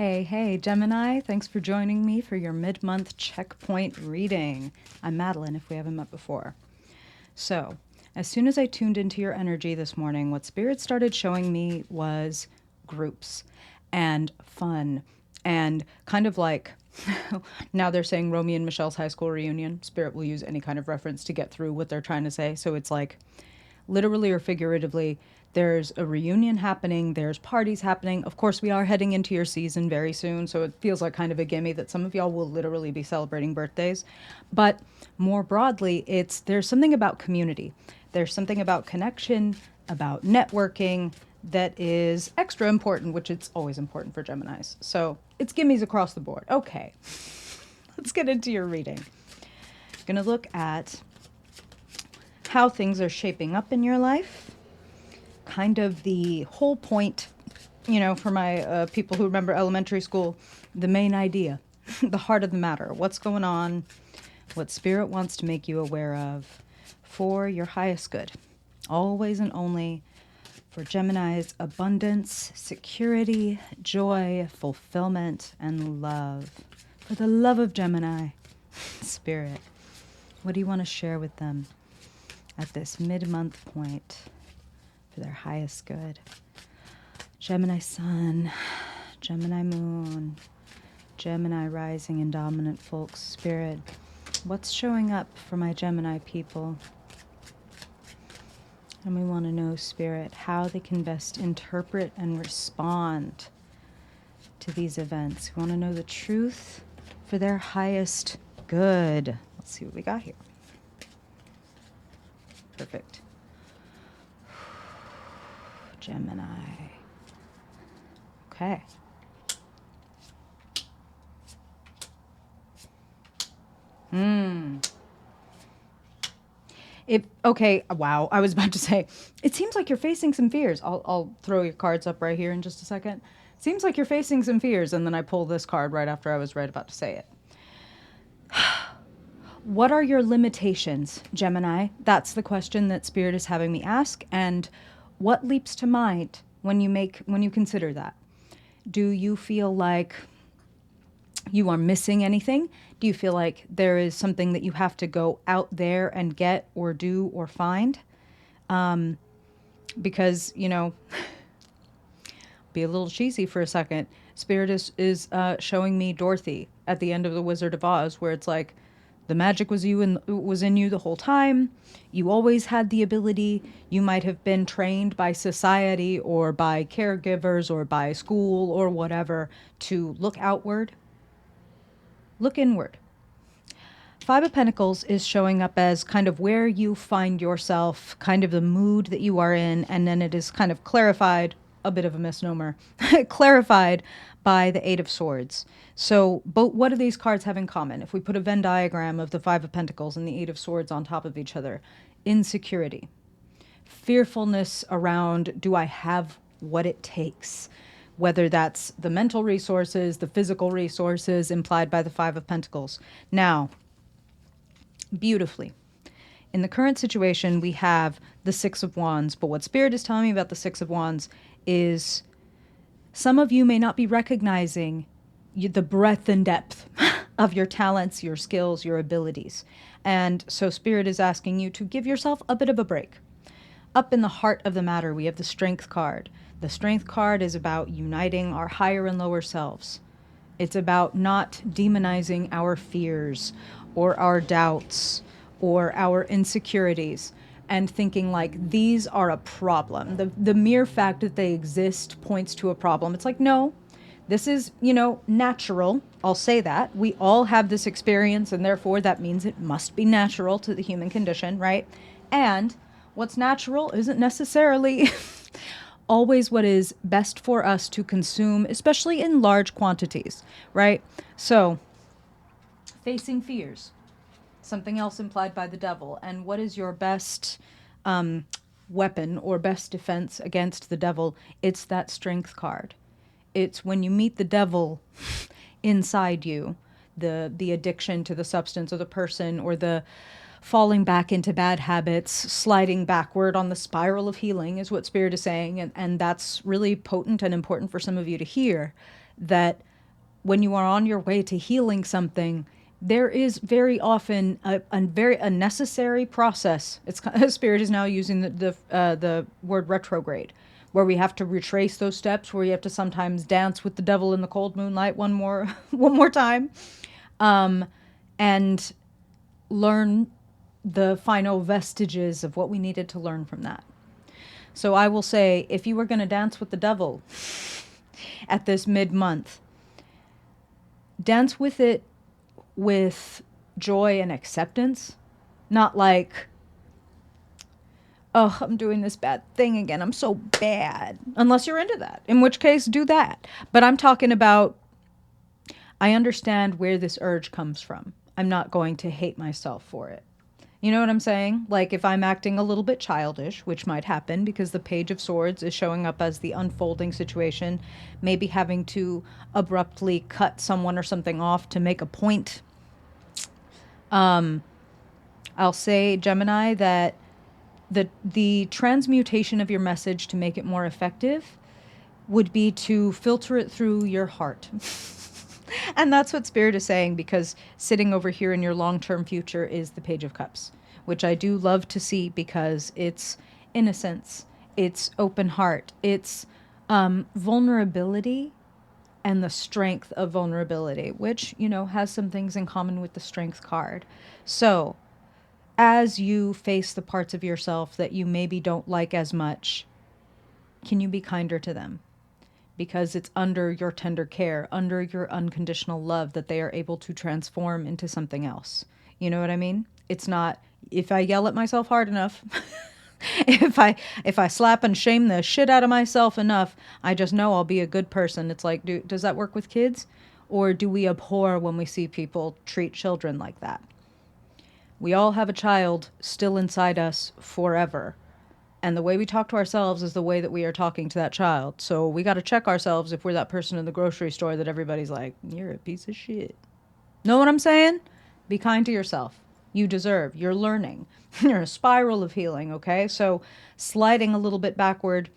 Hey, Gemini. Thanks for joining me for your mid-month checkpoint reading. I'm Madeline, if we haven't met before. So, as soon as I tuned into your energy this morning, what Spirit started showing me was groups and fun and kind of like now they're saying Romy and Michelle's high school reunion. Spirit will use any kind of reference to get through what they're trying to say. So it's like literally or figuratively, there's a reunion happening, there's parties happening. Of course, we are heading into your season very soon, so it feels like kind of a gimme that some of y'all will literally be celebrating birthdays. But more broadly, there's something about community. There's something about connection, about networking that is extra important, which it's always important for Geminis. So it's gimmies across the board. Okay, let's get into your reading. I'm gonna look at how things are shaping up in your life, kind of the whole point, for my people who remember elementary school, the main idea, the heart of the matter, what's going on, what Spirit wants to make you aware of for your highest good, always and only for Gemini's abundance, security, joy, fulfillment, and love. For the love of Gemini, Spirit, what do you want to share with them at this mid-month point for their highest good? Gemini Sun, Gemini Moon, Gemini Rising and Dominant Folks. Spirit, what's showing up for my Gemini people? And we want to know, Spirit, how they can best interpret and respond to these events. We want to know the truth for their highest good. Let's see what we got here. Perfect. Gemini. Okay. Okay, wow, I was about to say, it seems like you're facing some fears. I'll throw your cards up right here in just a second. Seems like you're facing some fears, and then I pull this card right after I was right about to say it. What are your limitations, Gemini? That's the question that Spirit is having me ask. And what leaps to mind when you consider that? Do you feel like you are missing anything? Do you feel like there is something that you have to go out there and get or do or find? Because, be a little cheesy for a second. Spirit is showing me Dorothy at the end of The Wizard of Oz, where it's like, the magic was in you the whole time. You always had the ability. You might have been trained by society or by caregivers or by school or whatever to look outward, look inward. Five of Pentacles is showing up as kind of where you find yourself, kind of the mood that you are in, and then it is kind of clarified, a bit of a misnomer, clarified by the Eight of Swords. So what do these cards have in common? If we put a Venn diagram of the Five of Pentacles and the Eight of Swords on top of each other, insecurity, fearfulness around, do I have what it takes? Whether that's the mental resources, the physical resources implied by the Five of Pentacles. Now, beautifully, in the current situation, we have the Six of Wands, but what Spirit is telling me about the Six of Wands is some of you may not be recognizing the breadth and depth of your talents, your skills, your abilities. And so Spirit is asking you to give yourself a bit of a break. Up in the heart of the matter, we have the Strength card. The Strength card is about uniting our higher and lower selves. It's about not demonizing our fears or our doubts or our insecurities and thinking like these are a problem. The mere fact that they exist points to a problem. It's like, no, this is, natural. I'll say that. We all have this experience, and therefore that means it must be natural to the human condition, right? And what's natural isn't necessarily always what is best for us to consume, especially in large quantities, right? So, facing fears, something else implied by the devil. And what is your best weapon or best defense against the devil? It's that Strength card. It's when you meet the devil inside you, the addiction to the substance or the person or the falling back into bad habits, sliding backward on the spiral of healing is what Spirit is saying. And that's really potent and important for some of you to hear, that when you are on your way to healing something, there is very often a necessary process. It's Spirit is now using the word retrograde, where we have to retrace those steps, where you have to sometimes dance with the devil in the cold moonlight one more one more time, and learn the final vestiges of what we needed to learn from that. So I will say, if you were going to dance with the devil at this mid-month, dance with it with joy and acceptance, not like, oh, I'm doing this bad thing again, I'm so bad, unless you're into that, in which case do that. But I'm talking about, I understand where this urge comes from. I'm not going to hate myself for it. You know what I'm saying? Like, if I'm acting a little bit childish, which might happen because the Page of Swords is showing up as the unfolding situation, maybe having to abruptly cut someone or something off to make a point. I'll say, Gemini, that the transmutation of your message to make it more effective would be to filter it through your heart. And that's what Spirit is saying, because sitting over here in your long-term future is the Page of Cups, which I do love to see because it's innocence, it's open heart, it's vulnerability and the strength of vulnerability, which, you know, has some things in common with the Strength card. So as you face the parts of yourself that you maybe don't like as much, can you be kinder to them? Because it's under your tender care, under your unconditional love, that they are able to transform into something else. You know what I mean? It's not, if I yell at myself hard enough, if I slap and shame the shit out of myself enough, I just know I'll be a good person. It's like, does that work with kids? Or do we abhor when we see people treat children like that? We all have a child still inside us forever. And the way we talk to ourselves is the way that we are talking to that child. So we got to check ourselves if we're that person in the grocery store that everybody's like, you're a piece of shit. Know what I'm saying? Be kind to yourself. You deserve. You're learning. You're in a spiral of healing, okay? So sliding a little bit backward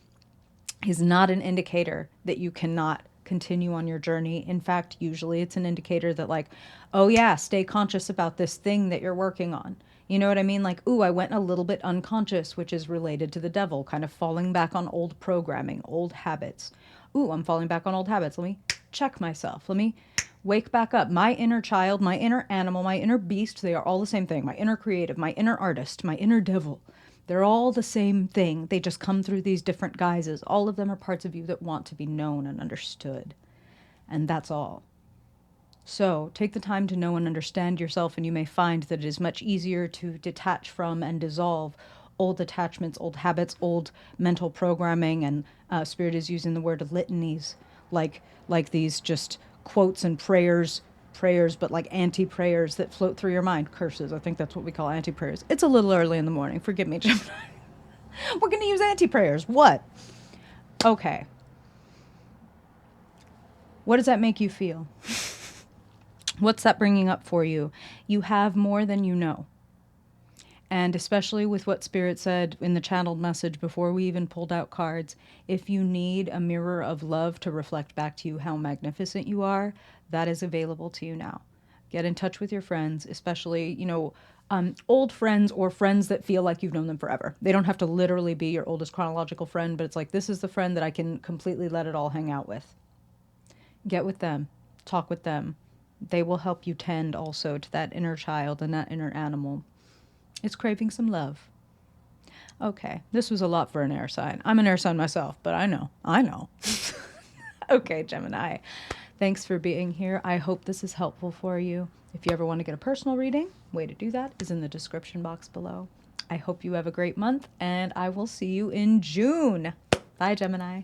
is not an indicator that you cannot continue on your journey. In fact, usually it's an indicator that, like, oh yeah, stay conscious about this thing that you're working on. You know what I mean? Like, ooh, I went a little bit unconscious, which is related to the devil, kind of falling back on old programming, old habits. Ooh, I'm falling back on old habits. Let me check myself. Let me wake back up. My inner child, my inner animal, my inner beast, they are all the same thing. My inner creative, my inner artist, my inner devil. They're all the same thing. They just come through these different guises. All of them are parts of you that want to be known and understood. And that's all. So take the time to know and understand yourself, and you may find that it is much easier to detach from and dissolve old attachments, old habits, old mental programming, and Spirit is using the word litanies, like these just quotes and prayers, but like anti-prayers that float through your mind. Curses, I think that's what we call anti-prayers. It's a little early in the morning, forgive me, Gemini. We're going to use anti-prayers. What? Okay. What does that make you feel? What's that bringing up for you? You have more than you know. And especially with what Spirit said in the channeled message before we even pulled out cards, if you need a mirror of love to reflect back to you how magnificent you are, that is available to you now. Get in touch with your friends, especially, you know, old friends or friends that feel like you've known them forever. They don't have to literally be your oldest chronological friend, but it's like, this is the friend that I can completely let it all hang out with. Get with them. Talk with them. They will help you tend also to that inner child and that inner animal. It's craving some love. Okay, this was a lot for an air sign. I'm an air sign myself, but I know. Okay, Gemini. Thanks for being here. I hope this is helpful for you. If you ever want to get a personal reading, way to do that is in the description box below. I hope you have a great month, and I will see you in June. Bye, Gemini.